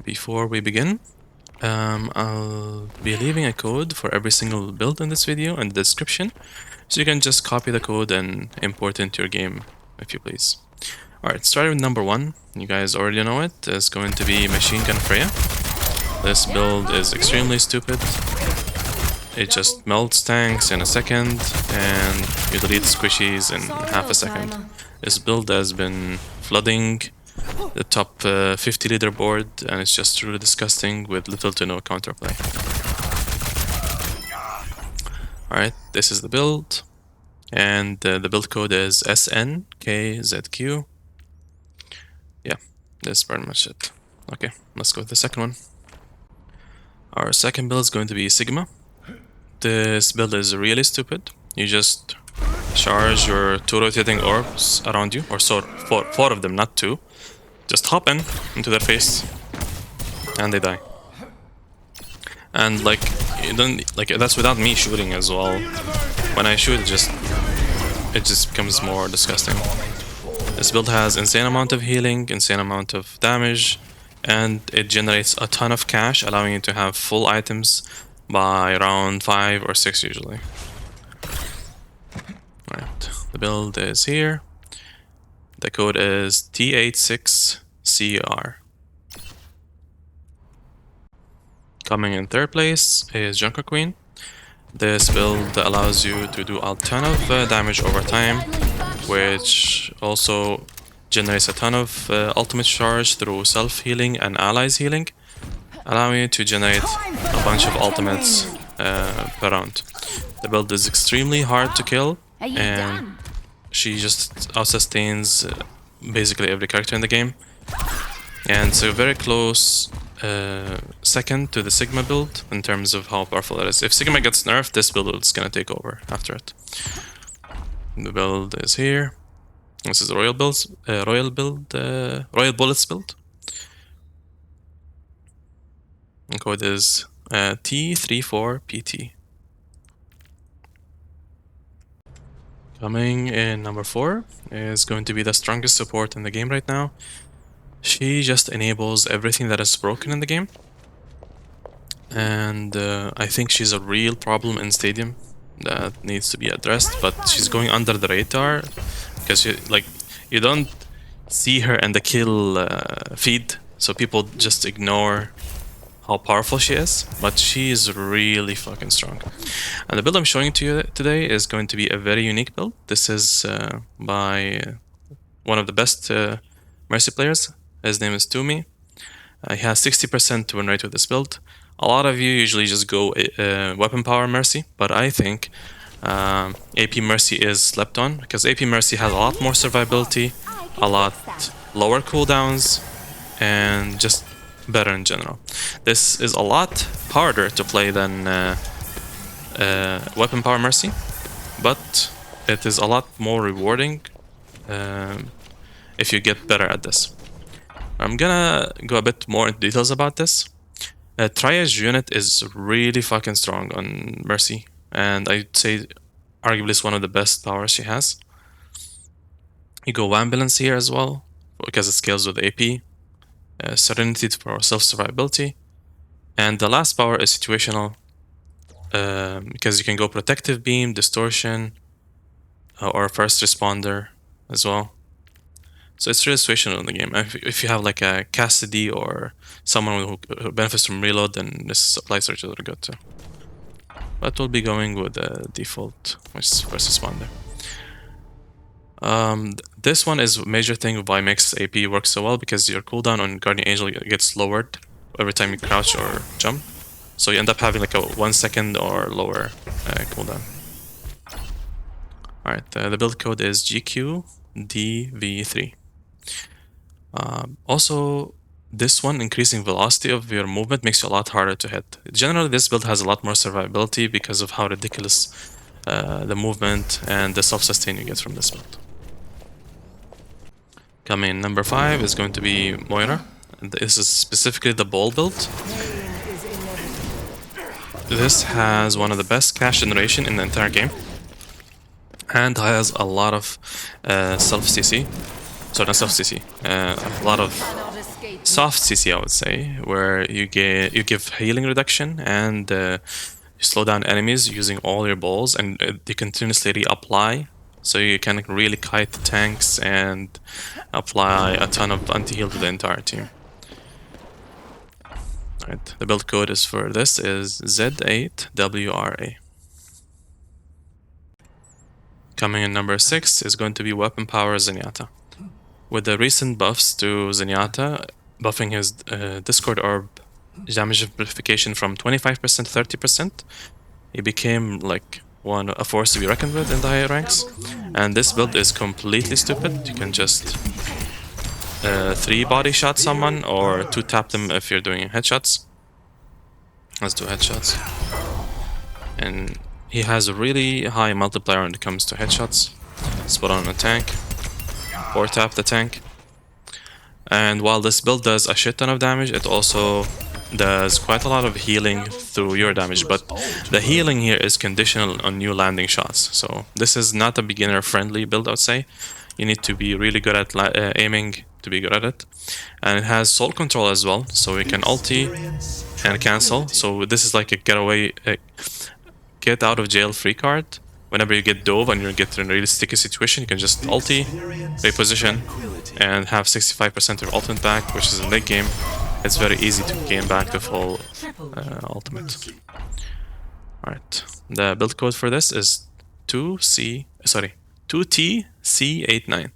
before we begin, I'll be leaving a code for every single build in this video in the description, so you can just copy the code and import it into your game, if you please. Alright, starting with number 1, you guys already know it, is going to be Machine Gun Freja. This build is extremely stupid. It just melts tanks in a second, and you delete squishies in half a second. This build has been flooding the top 50 leaderboard, and it's just really disgusting with little to no counterplay. Alright, this is the build, and the build code is SNKZQ. Yeah, that's pretty much it. Okay, let's go with the second one. Our second build is going to be Sigma. This build is really stupid. You just charge your 2 rotating orbs around you, or so, four of them, not 2. Just hop into their face, and they die. And like, you don't that's without me shooting as well. When I shoot, it just becomes more disgusting. This build has insane amount of healing, insane amount of damage, and it generates a ton of cash, allowing you to have full items by round 5 or 6 usually. Alright, the build is here. The code is T86CR. Coming in third place is Junker Queen. This build allows you to do a ton of damage over time, which also generates a ton of ultimate charge through self-healing and allies healing, allowing you to generate a bunch of ultimates per round. The build is extremely hard to kill, and she just outsustains basically every character in the game. And so very close second to the Sigma build in terms of how powerful it is. If Sigma gets nerfed, this build is gonna take over after it. The build is here. This is the Royal Bullets build. The code is T34PT. Coming in number 4 is going to be the strongest support in the game right now. She just enables everything that is broken in the game. And I think she's a real problem in Stadium that needs to be addressed, but she's going under the radar because you don't see her in the kill feed, so people just ignore how powerful she is, but she is really fucking strong. And the build I'm showing to you today is going to be a very unique build. This is by one of the best Mercy players. His name is Toomey. He has 60% win rate with this build. A lot of you usually just go weapon power Mercy, but I think AP Mercy is slept on, because AP Mercy has a lot more survivability, a lot lower cooldowns, and just better in general. This is a lot harder to play than weapon power Mercy, but it is a lot more rewarding if you get better at this. I'm gonna go a bit more into details about this. Triage unit is really fucking strong on Mercy, and I'd say arguably it's one of the best powers she has. You go Ambulance here as well, because it scales with AP. Serenity for self-survivability, and the last power is situational, because you can go Protective Beam, Distortion, or First Responder as well. So it's really situational in the game. If you have like a Cassidy or someone who benefits from reload, then this supply search is really good too. But we'll be going with the default, which is First Responder. This one is a major thing why makes AP work so well, because your cooldown on Guardian Angel gets lowered every time you crouch or jump. So you end up having like a 1 second or lower cooldown. Alright, the build code is GQDV3. Also, this one, increasing velocity of your movement, makes you a lot harder to hit. Generally, this build has a lot more survivability because of how ridiculous the movement and the self-sustain you get from this build. Coming in number 5 is going to be Moira. This is specifically the ball build. This has one of the best cash generation in the entire game, and has a lot of self-CC. So not self-CC, a lot of soft CC, I would say, where you give healing reduction and you slow down enemies using all your balls, and they continuously reapply, so you can really kite the tanks and apply a ton of anti-heal to the entire team. Right, the build code is for this is Z8WRA. Coming in number 6 is going to be Weapon Power Zenyatta. With the recent buffs to Zenyatta, buffing his Discord Orb damage amplification from 25% to 30%, he became like a force to be reckoned with in the higher ranks. And this build is completely stupid. You can just 3 body shot someone or 2 tap them if you're doing headshots. Let's do headshots. And he has a really high multiplier when it comes to headshots. Spot on a tank, 4 tap the tank. And while this build does a shit ton of damage, it also does quite a lot of healing through your damage, but the healing here is conditional on new landing shots. So this is not a beginner friendly build, I would say. You need to be really good at aiming to be good at it. And it has soul control as well, so you can ulti and cancel. So this is like a getaway, get out of jail free card. Whenever you get dove and you get in a really sticky situation, you can just ulti, reposition, and have 65% of ultimate back, which is in late game. It's very easy to gain back the full ultimate. Alright, the build code for this is 2TC89.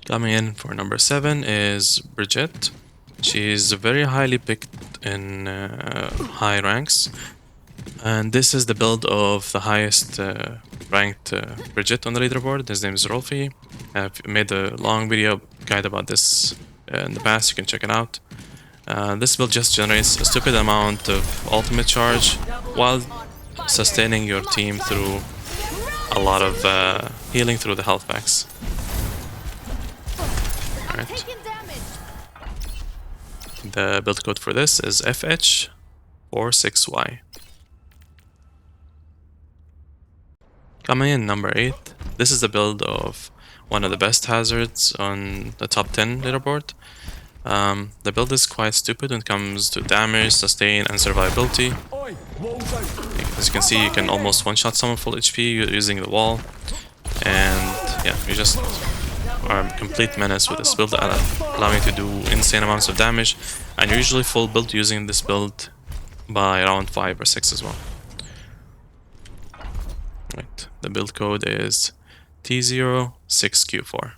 Coming in for number 7 is Brigitte. She's very highly picked in high ranks, and this is the build of the highest ranked Brigitte on the leaderboard. His name is Rolfi. I've made a long video guide about this in the past, you can check it out. This build just generates a stupid amount of ultimate charge while sustaining your team through a lot of healing through the health packs. Alright. The build code for this is FH46Y. Coming in number 8, this is the build of one of the best hazards on the top 10 leaderboard. The build is quite stupid when it comes to damage, sustain, and survivability. As you can see, you can almost one-shot someone full HP using the wall. And yeah, you just are a complete menace with this build, allowing you to do insane amounts of damage. And you're usually full build using this build by around 5 or 6 as well. Right, the build code is T06Q4.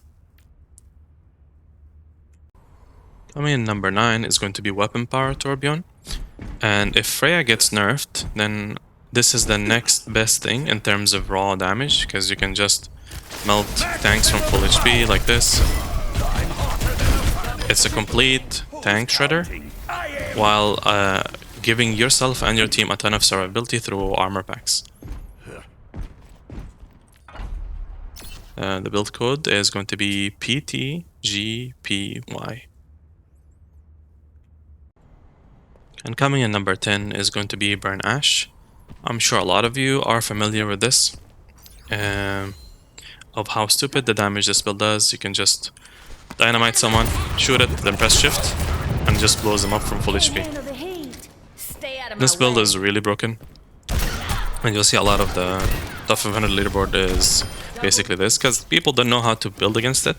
Coming in number 9 is going to be Weapon Power Torbjorn. And if Freja gets nerfed, then this is the next best thing in terms of raw damage, because you can just melt tanks from full HP like this. It's a complete tank shredder, while giving yourself and your team a ton of survivability through armor packs. The build code is going to be PTGPY. And coming in number 10 is going to be Burn Ashe. I'm sure a lot of you are familiar with this, of how stupid the damage this build does. You can just dynamite someone, shoot it, then press shift, and it just blows them up from full HP. This build is really broken, and you'll see a lot of the top 500 leaderboard is basically this, because people don't know how to build against it.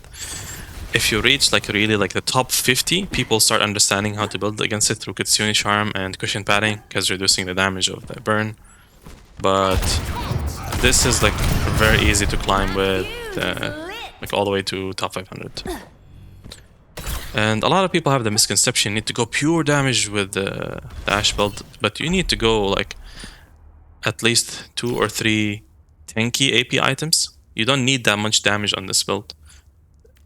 If you reach like really like the top 50, people start understanding how to build against it through Kitsune Charm and Cushion Padding, because reducing the damage of the burn. But this is like very easy to climb with, like all the way to top 500. And a lot of people have the misconception you need to go pure damage with the Ashe build, but you need to go like at least 2 or 3 tanky AP items. You don't need that much damage on this build,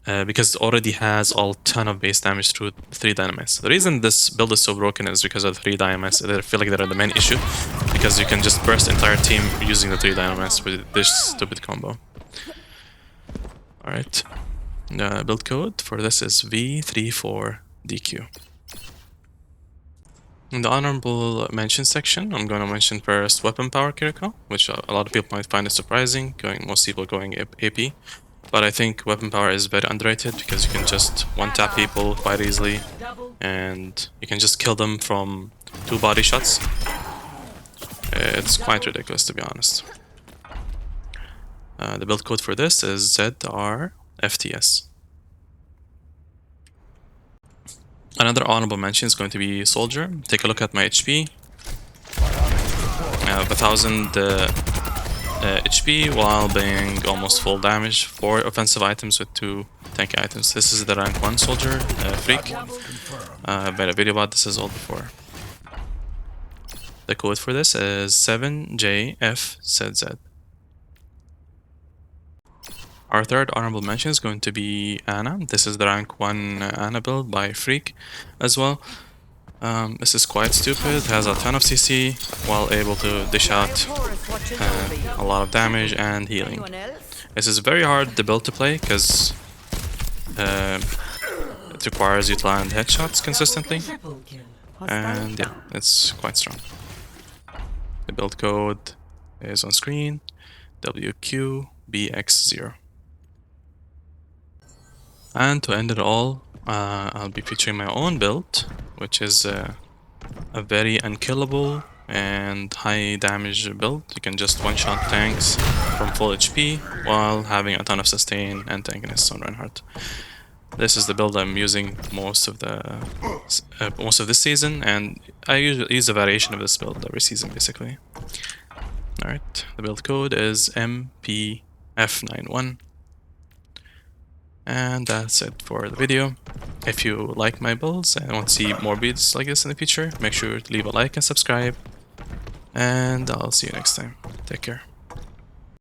because it already has a ton of base damage through 3 dynamites. The reason this build is so broken is because of the 3 dynamites. I feel like they're the main issue, because you can just burst entire team using the 3 dynamites with this stupid combo. Alright, the build code for this is V34DQ. In the honorable mention section, I'm going to mention first Weapon Power Kiriko, which a lot of people might find it surprising, most people going AP. But I think weapon power is very underrated because you can just one-tap people quite easily, and you can just kill them from 2 body shots. It's quite ridiculous, to be honest. The build code for this is ZRFTS. Another honorable mention is going to be Soldier. Take a look at my HP. I have 1000 HP while being almost full damage, 4 offensive items with 2 tanky items. This is the rank 1 Soldier, Freak. I've made a video about this as well before. The code for this is 7JFZZ. Our third honorable mention is going to be Ana. This is the rank 1 Ana build by Freak as well. This is quite stupid, has a ton of CC while able to dish out a lot of damage and healing. This is very hard the build to play because it requires you to land headshots consistently, and yeah, it's quite strong. The build code is on screen, WQBX0. And to end it all, I'll be featuring my own build, which is a very unkillable and high damage build. You can just one-shot tanks from full HP while having a ton of sustain and tankiness on Reinhardt. This is the build I'm using most of this season, and I usually use a variation of this build every season, basically. Alright, the build code is MPF91. And that's it for the video. If you like my builds and want to see more videos like this in the future, make sure to leave a like and subscribe. And I'll see you next time. Take care.